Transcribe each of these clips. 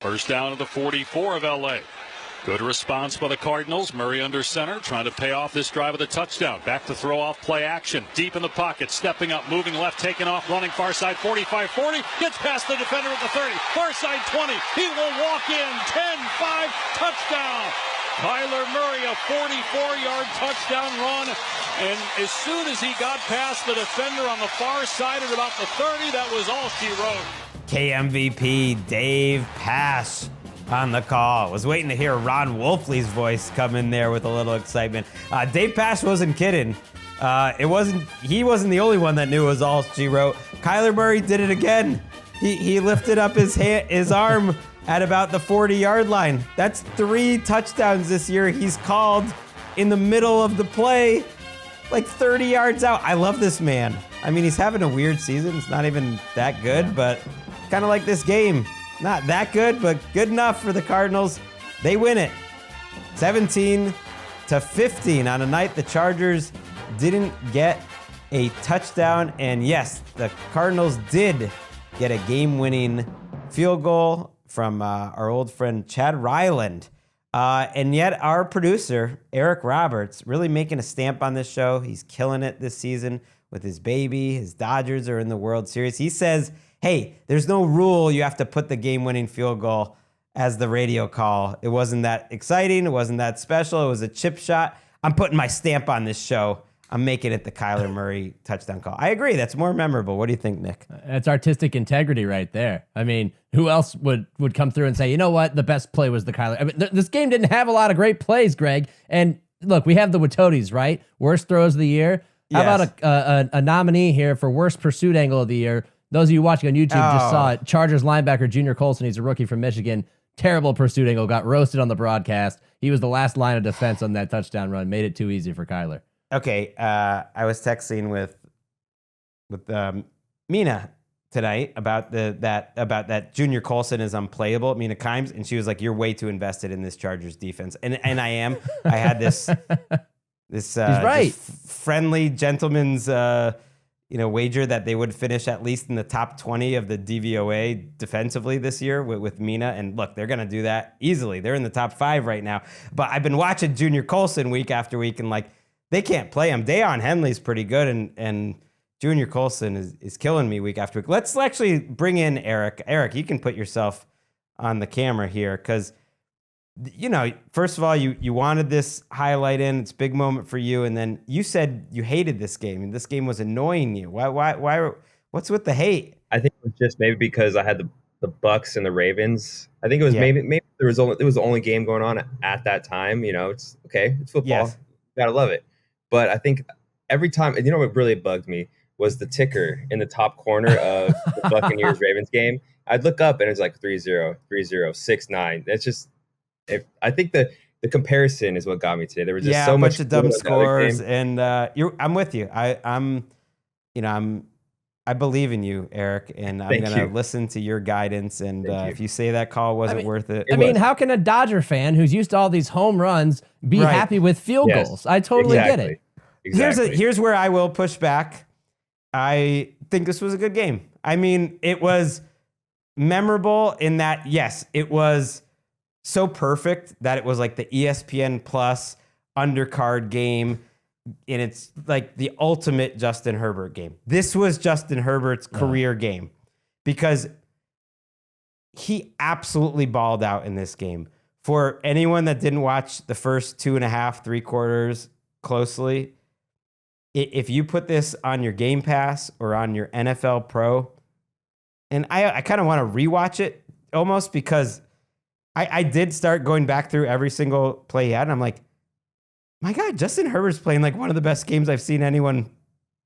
First down to the 44 of L.A. Good response by the Cardinals. Murray under center, trying to pay off this drive with a touchdown. Back to throw off play action. Deep in the pocket, stepping up, moving left, taking off, running far side, 45-40. Gets past the defender at the 30. Far side 20. He will walk in. 10-5 touchdown. Kyler Murray, a 44-yard touchdown run. And as soon as he got past the defender on the far side at about the 30, that was all she wrote. KMVP Dave Pasch on the call. Was waiting to hear Ron Wolfley's voice come in there with a little excitement. Dave Pasch wasn't kidding. He wasn't the only one that knew it was all she wrote. Kyler Murray did it again. He lifted up his arm at about the 40-yard line. That's 3 touchdowns this year he's called in the middle of the play, like 30 yards out. I love this man. I mean, he's having a weird season. It's not even that good, but kind of like this game. Not that good, but good enough for the Cardinals. They win it 17-15 on a night the Chargers didn't get a touchdown. And yes, the Cardinals did get a game-winning field goal from our old friend Chad Ryland. And yet our producer, Eric Roberts, really making a stamp on this show. He's killing it this season with his baby. His Dodgers are in the World Series. He says, hey, there's no rule you have to put the game-winning field goal as the radio call. It wasn't that exciting. It wasn't that special. It was a chip shot. I'm putting my stamp on this show. I'm making it the Kyler Murray touchdown call. I agree. That's more memorable. What do you think, Nick? That's artistic integrity right there. I mean, who else would come through and say, you know what, the best play was the Kyler? I mean, this game didn't have a lot of great plays, Greg. And look, we have the Watotis, right? Worst throws of the year. How about a nominee here for worst pursuit angle of the year? Those of you watching on YouTube just saw it. Chargers linebacker Junior Colson. He's a rookie from Michigan. Terrible pursuit angle. Got roasted on the broadcast. He was the last line of defense on that touchdown run. Made it too easy for Kyler. Okay, I was texting with Mina tonight about that Junior Colson is unplayable, Mina Kimes, and she was like, "You're way too invested in this Chargers defense," and I am. I had this right. friendly gentleman's wager that they would finish at least in the top 20 of the DVOA defensively this year with Mina. And look, they're going to do that easily. They're in the top 5 right now. But I've been watching Junior Colson week after week, and like, they can't play him. Dayon Henley's pretty good, and Junior Colson is killing me week after week. Let's actually bring in Eric. Eric, you can put yourself on the camera here because, first of all, you wanted this highlight in. It's a big moment for you. And then you said you hated this game, and this game was annoying you. Why? What's with the hate? I think it was just maybe because I had the Bucks and the Ravens. I think it was maybe it was the only game going on at that time. It's okay. It's football. Yes. You gotta love it. But I think every time, what really bugged me was the ticker in the top corner of the Buccaneers-Ravens game. I'd look up and it's like 3-0, 3-0, 6-9. It's just, I think the comparison is what got me today. There was just so much of dumb scores, and I'm with you. I believe in you, Eric, and I'm going to listen to your guidance. And if you say that call wasn't worth it. How can a Dodger fan who's used to all these home runs be happy with field goals? I totally get it. Exactly. Here's where I will push back. I think this was a good game. I mean, it was memorable in that, yes, it was so perfect that it was like the ESPN Plus undercard game. And it's like the ultimate Justin Herbert game. This was Justin Herbert's career game because he absolutely balled out in this game. For anyone that didn't watch the first 2.5, 3 quarters closely, if you put this on your Game Pass or on your NFL Pro, and I kind of want to rewatch it almost because I did start going back through every single play he had, and I'm like, my God, Justin Herbert's playing like one of the best games I've seen anyone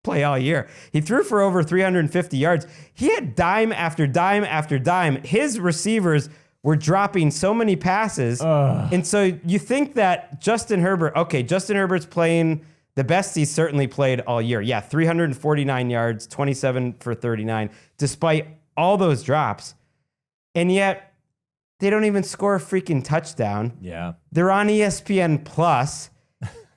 play all year. He threw for over 350 yards. He had dime after dime after dime. His receivers were dropping so many passes. And so you think that Justin Herbert's playing the best he's certainly played all year. Yeah, 349 yards, 27 for 39, despite all those drops. And yet they don't even score a freaking touchdown. Yeah. They're on ESPN Plus.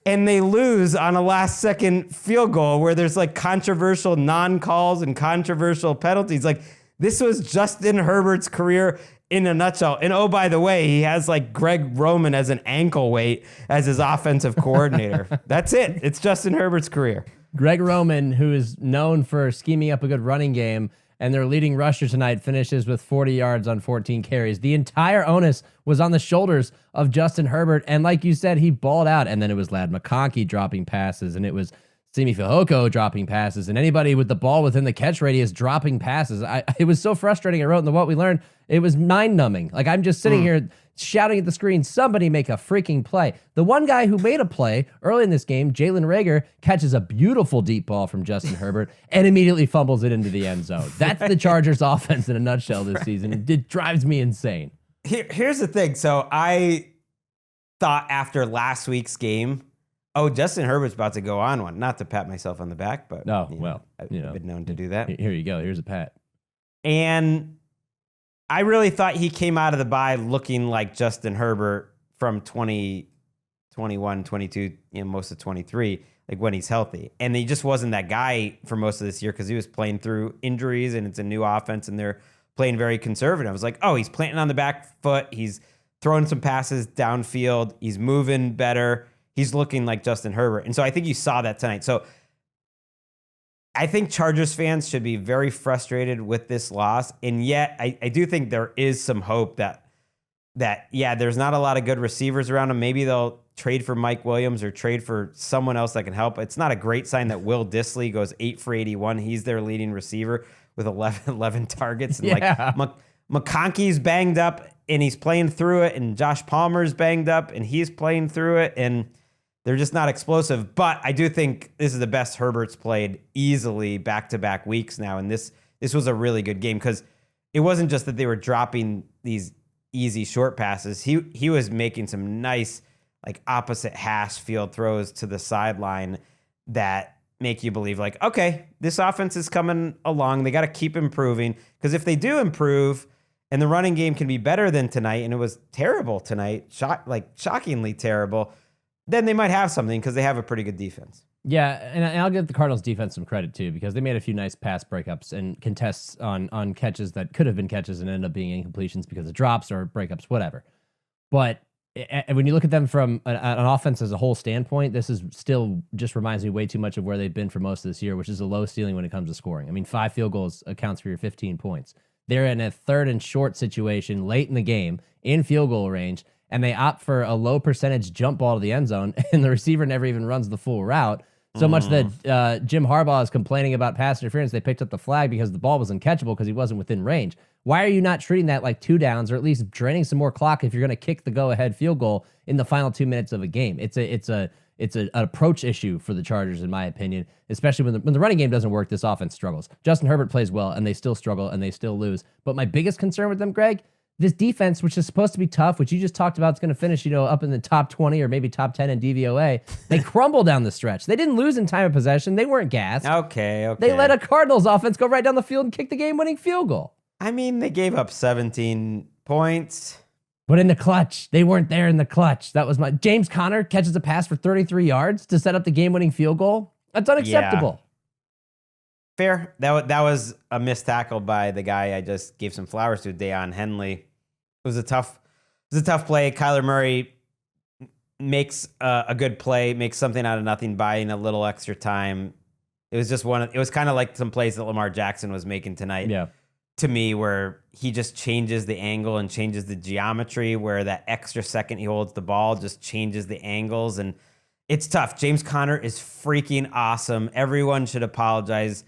And they lose on a last-second field goal where there's like controversial non-calls and controversial penalties. Like, this was Justin Herbert's career. in a nutshell. And oh, by the way, he has like Greg Roman as an ankle weight as his offensive coordinator. That's it. It's Justin Herbert's career. Gregg Roman, who is known for scheming up a good running game, and their leading rusher tonight finishes with 40 yards on 14 carries. The entire onus was on the shoulders of Justin Herbert, and like you said, he balled out, and then it was Ladd McConkey dropping passes, and it was Simi Fehoko dropping passes, and anybody with the ball within the catch radius dropping passes. It was so frustrating. I wrote in the What We Learned, it was mind-numbing. Like, I'm just sitting here shouting at the screen, somebody make a freaking play. The one guy who made a play early in this game, Jalen Reagor, catches a beautiful deep ball from Justin Herbert and immediately fumbles it into the end zone. That's the Chargers offense in a nutshell this season. It drives me insane. Here's the thing. So I thought after last week's game, oh, Justin Herbert's about to go on one. Not to pat myself on the back, but I've been known to do that. Here you go. Here's a pat. And I really thought he came out of the bye looking like Justin Herbert from 2021, 22, most of 23, like when he's healthy. And he just wasn't that guy for most of this year because he was playing through injuries and it's a new offense and they're playing very conservative. I was like, oh, he's planting on the back foot. He's throwing some passes downfield. He's moving better. He's looking like Justin Herbert. And so I think you saw that tonight. So I think Chargers fans should be very frustrated with this loss. And yet I do think there is some hope that there's not a lot of good receivers around him. Maybe they'll trade for Mike Williams or trade for someone else that can help. It's not a great sign that Will Dissly goes 8 for 81. He's their leading receiver with 11 targets. And McConkey's banged up and he's playing through it. And Josh Palmer's banged up and he's playing through it. And they're just not explosive. But I do think this is the best Herbert's played easily back-to-back weeks now. And this was a really good game because it wasn't just that they were dropping these easy short passes. He was making some nice like opposite hash field throws to the sideline that make you believe like, okay, this offense is coming along. They got to keep improving because if they do improve and the running game can be better than tonight, and it was terrible tonight, shockingly terrible, then they might have something because they have a pretty good defense. Yeah, and I'll give the Cardinals defense some credit too because they made a few nice pass breakups and contests on catches that could have been catches and ended up being incompletions because of drops or breakups, whatever. But when you look at them from an offense as a whole standpoint, this is still just reminds me way too much of where they've been for most of this year, which is a low ceiling when it comes to scoring. I mean, 5 field goals accounts for your 15 points. They're in a 3rd and short situation late in the game in field goal range, and they opt for a low percentage jump ball to the end zone, and the receiver never even runs the full route. So much that Jim Harbaugh is complaining about pass interference. They picked up the flag because the ball was uncatchable because he wasn't within range. Why are you not treating that like 2 downs or at least draining some more clock if you're going to kick the go-ahead field goal in the final 2 minutes of a game? It's an approach issue for the Chargers, in my opinion, especially when the running game doesn't work, this offense struggles. Justin Herbert plays well, and they still struggle, and they still lose. But my biggest concern with them, Greg, this defense, which is supposed to be tough, which you just talked about, is going to finish, up in the top 20 or maybe top 10 in DVOA. They crumble down the stretch. They didn't lose in time of possession. They weren't gassed. Okay. They let a Cardinals offense go right down the field and kick the game-winning field goal. I mean, they gave up 17 points. But in the clutch, they weren't there in the clutch. That was James Conner catches a pass for 33 yards to set up the game-winning field goal. That's unacceptable. Yeah. Fair. That was a missed tackle by the guy I just gave some flowers to, Deion Henley. It was a tough play. Kyler Murray makes a good play, makes something out of nothing, buying a little extra time. It was just it was kind of like some plays that Lamar Jackson was making tonight. Yeah. To me, where he just changes the angle and changes the geometry, where that extra second he holds the ball just changes the angles. And it's tough. James Conner is freaking awesome. Everyone should apologize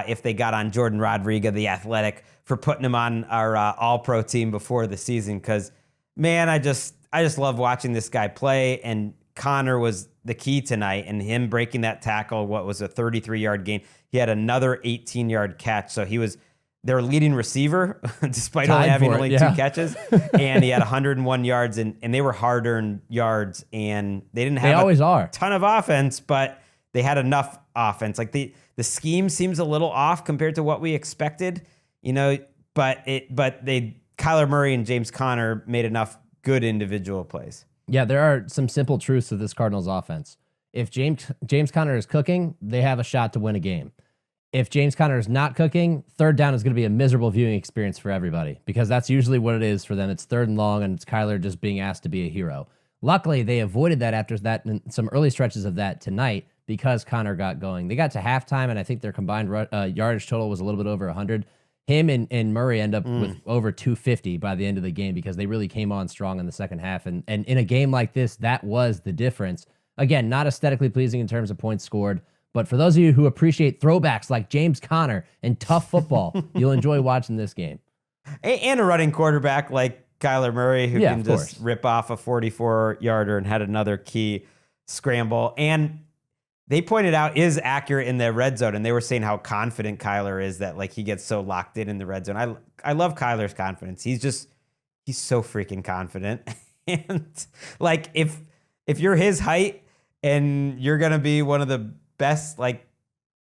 if they got on Jordan Rodriguez, the athletic, for putting him on our all-pro team before the season. Because, man, I just love watching this guy play. And Conner was the key tonight. And him breaking that tackle, what was a 33-yard gain. He had another 18-yard catch. So he was their leading receiver, despite only having 2 catches. And he had 101 yards. And they were hard-earned yards. And they didn't have a ton of offense, but they had enough offense. Like the scheme seems a little off compared to what we expected, but Kyler Murray and James Conner made enough good individual plays. Yeah, there are some simple truths to this Cardinals offense. If James Conner is cooking, they have a shot to win a game. if James Conner is not cooking, third down is going to be a miserable viewing experience for everybody because that's usually what it is for them. It's third and long, and it's Kyler just being asked to be a hero. Luckily, they avoided that after that and some early stretches of that tonight because Conner got going. They got to halftime, and I think their combined yardage total was a little bit over 100. Him and Murray end up with over 250 by the end of the game because they really came on strong in the second half. And in a game like this, that was the difference. Again, not aesthetically pleasing in terms of points scored, but for those of you who appreciate throwbacks like James Conner and tough football, you'll enjoy watching this game. And a running quarterback like Kyler Murray who can just rip off a 44-yarder and had another key scramble. And they pointed out is accurate in the red zone, and they were saying how confident Kyler is that like he gets so locked in the red zone. I love Kyler's confidence. He's so freaking confident. And like if you're his height and you're gonna be one of the best, like,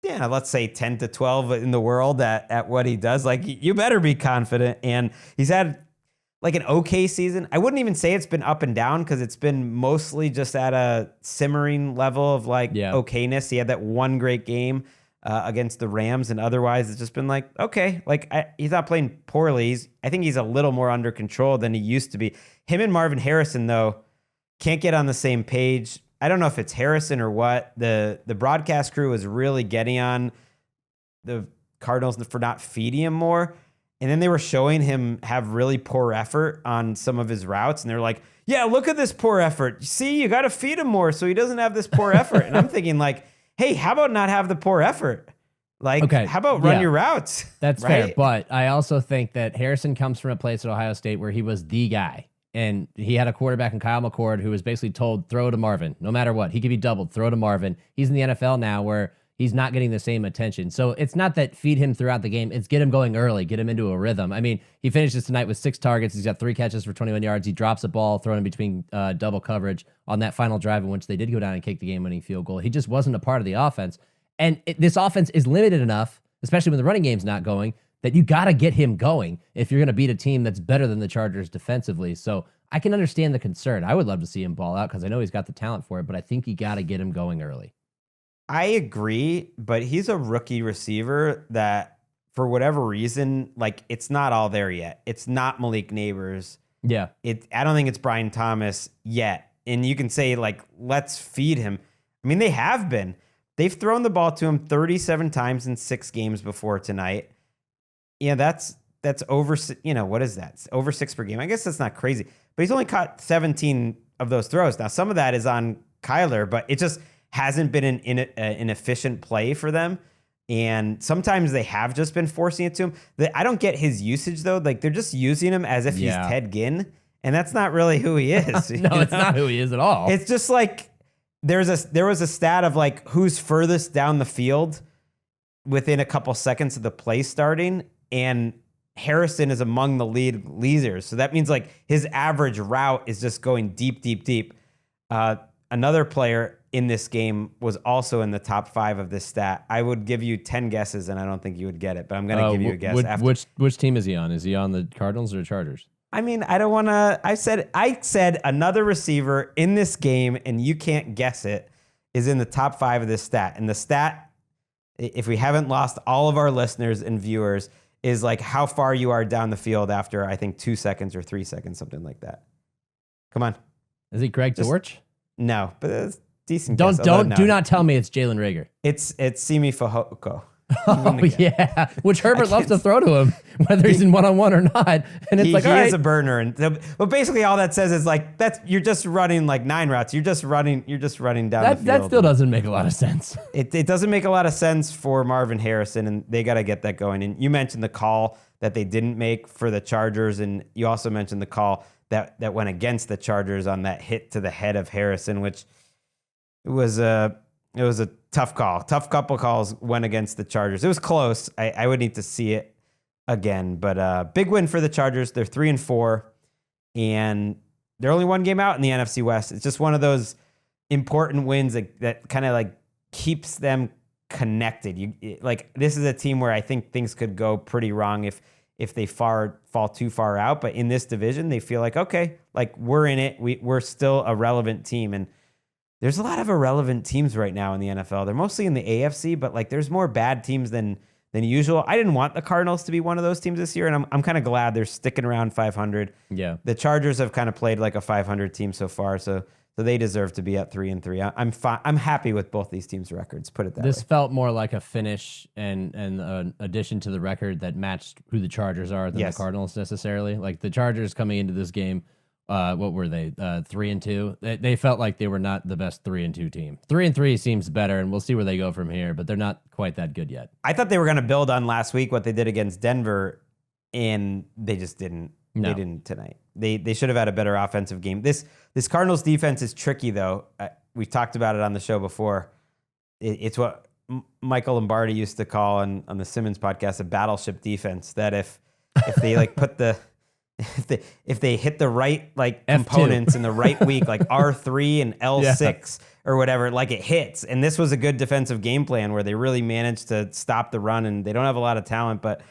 yeah, let's say 10 to 12 in the world at what he does, like you better be confident. And he's had like an okay season. I wouldn't even say it's been up and down because it's been mostly just at a simmering level of like okayness. He had that one great game against the Rams, and otherwise it's just been like, okay, like he's not playing poorly. I think he's a little more under control than he used to be. Him and Marvin Harrison, though, can't get on the same page. I don't know if it's Harrison or what. The broadcast crew is really getting on the Cardinals for not feeding him more. And then they were showing him have really poor effort on some of his routes. And they're like, yeah, look at this poor effort. See, you got to feed him more so he doesn't have this poor effort. And I'm thinking like, hey, how about not have the poor effort? Like, okay, how about run your routes? That's right? Fair. But I also think that Harrison comes from a place at Ohio State where he was the guy. And he had a quarterback in Kyle McCord who was basically told, throw to Marvin. No matter what, he could be doubled, throw to Marvin. He's in the NFL now where he's not getting the same attention. So it's not that feed him throughout the game. It's get him going early, get him into a rhythm. I mean, he finishes tonight with 6 targets. He's got 3 catches for 21 yards. He drops a ball thrown in between double coverage on that final drive in which they did go down and kick the game-winning field goal. He just wasn't a part of the offense. And this offense is limited enough, especially when the running game's not going, that you got to get him going if you're going to beat a team that's better than the Chargers defensively. So I can understand the concern. I would love to see him ball out because I know he's got the talent for it, but I think you got to get him going early. I agree, but he's a rookie receiver that for whatever reason, like it's not all there yet. It's not Malik Neighbors. Yeah. I don't think it's Brian Thomas yet. And you can say like, let's feed him. I mean, they have been. They've thrown the ball to him 37 times in 6 games before tonight. Yeah, that's over, what is that? It's over 6 per game. I guess that's not crazy. But he's only caught 17 of those throws. Now, some of that is on Kyler, but it just hasn't been an efficient play for them. And sometimes they have just been forcing it to him. I don't get his usage, though. Like, they're just using him as if he's Ted Ginn. And that's not really who he is. No, it's not who he is at all. It's just like there was a stat of like who's furthest down the field within a couple seconds of the play starting. And Harrison is among the leaders. So that means like his average route is just going deep, deep, deep. Another player in this game was also in the top 5 of this stat. I would give you 10 guesses, and I don't think you would get it, but I'm going to give you a guess. Which team is he on? Is he on the Cardinals or the Chargers? I mean, I don't want to. I said another receiver in this game, and you can't guess it, is in the top 5 of this stat. And the stat, if we haven't lost all of our listeners and viewers, is like how far you are down the field after, I think, 2 seconds or 3 seconds, something like that. Come on. Is he Greg Dortch? No, but it's decent. Do not tell me it's Jalen Reagor. It's Simi Fehoko. Oh yeah, which Herbert loves to throw to him, whether he's in one-on-one or not. And it's he is a burner. And but basically, all that says is like you're just running like 9 routes. You're just running down the field. That still doesn't make a lot of sense. It doesn't make a lot of sense for Marvin Harrison, and they got to get that going. And you mentioned the call that they didn't make for the Chargers, and you also mentioned the call that went against the Chargers on that hit to the head of Harrison, which it was a tough call. Tough couple calls went against the Chargers. It was close. I would need to see it again, but big win for the Chargers. They're 3-4, and they're only 1 game out in the NFC West. It's just one of those important wins that kind of like keeps them connected. This is a team where I think things could go pretty wrong if they fall too far out. But in this division, they feel like, okay, like we're in it. We're still a relevant team, and there's a lot of irrelevant teams right now in the NFL. They're mostly in the AFC, but like there's more bad teams than usual. I didn't want the Cardinals to be one of those teams this year, and I'm kind of glad they're sticking around 500. Yeah. The Chargers have kind of played like a 500 team so far, so they deserve to be at 3-3. I'm fine. I'm happy with both these teams' records. Put it that way. This felt more like a finish and an addition to the record that matched who the Chargers are than the Cardinals necessarily. Like the Chargers coming into this game, what were they? 3-2. They felt like they were not the best 3-2 team. 3-3 seems better, and we'll see where they go from here. But they're not quite that good yet. I thought they were going to build on last week what they did against Denver, and they just didn't. No. They didn't tonight. They should have had a better offensive game. This Cardinals defense is tricky though. We've talked about it on the show before. It's what Michael Lombardi used to call on the Simmons podcast a battleship defense. That if they like put the if they hit the right like F2 components in the right week, like R3 and L6 or whatever, like it hits. And this was a good defensive game plan where they really managed to stop the run. And they don't have a lot of talent, but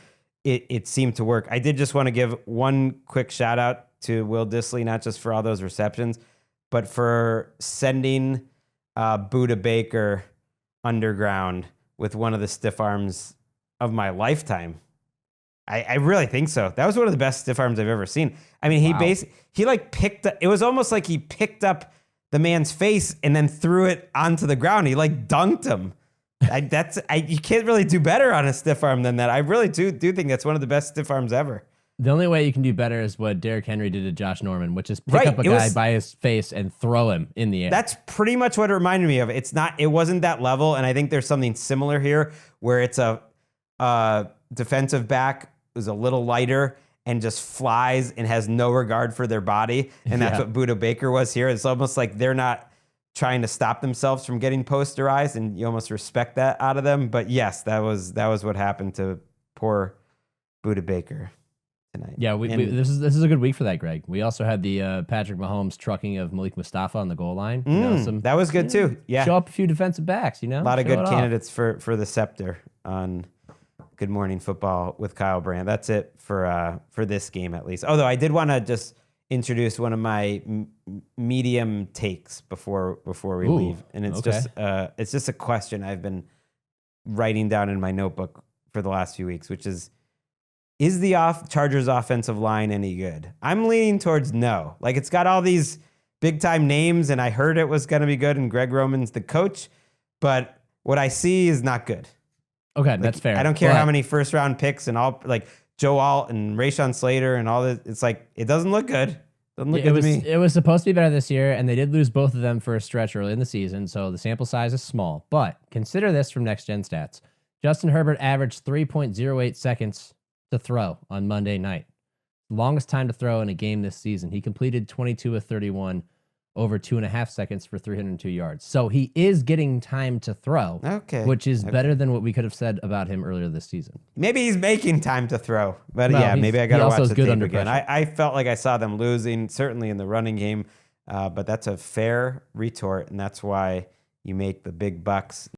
it seemed to work. I did just want to give one quick shout out to Will Dissly, not just for all those receptions, but for sending Buda Baker underground with one of the stiff arms of my lifetime. I really think so. That was one of the best stiff arms I've ever seen. I mean, he like picked up, it was almost like he picked up the man's face and then threw it onto the ground. He like dunked him. You can't really do better on a stiff arm than that. I really do think that's one of the best stiff arms ever. The only way you can do better is what Derrick Henry did to Josh Norman, which is pick up a guy by his face and throw him in the air. That's pretty much what it reminded me of. It wasn't that level, and I think there's something similar here where it's a defensive back who's a little lighter and just flies and has no regard for their body, and that's what Buda Baker was here. It's almost like they're not trying to stop themselves from getting posterized, and you almost respect that out of them. But yes, that was what happened to poor Buda Baker tonight. Yeah, this is a good week for that, Greg. We also had the Patrick Mahomes trucking of Malik Mustafa on the goal line. That was good too. Yeah, show up a few defensive backs. A lot of good candidates for the scepter on Good Morning Football with Kyle Brand. That's it for this game at least. Although I did want to just introduce one of my medium takes before we leave, and it's just a question I've been writing down in my notebook for the last few weeks, which is the Chargers offensive line any good? I'm leaning towards no. Like, it's got all these big time names, and I heard it was going to be good, and Greg Roman's the coach, but what I see is not good. Okay, that's fair. I don't care how many first round picks and all, like Joe Alt and Rashawn Slater and all this. It's like, it doesn't look good. Doesn't look good to me. It was supposed to be better this year, and they did lose both of them for a stretch early in the season, so the sample size is small. But consider this from Next Gen Stats. Justin Herbert averaged 3.08 seconds to throw on Monday night. Longest time to throw in a game this season. He completed 22 of 31 over 2.5 seconds for 302 yards. So he is getting time to throw, which is better than what we could have said about him earlier this season. Maybe he's making time to throw, but maybe I got to watch the tape again. I felt like I saw them losing, certainly in the running game, but that's a fair retort, and that's why you make the big bucks.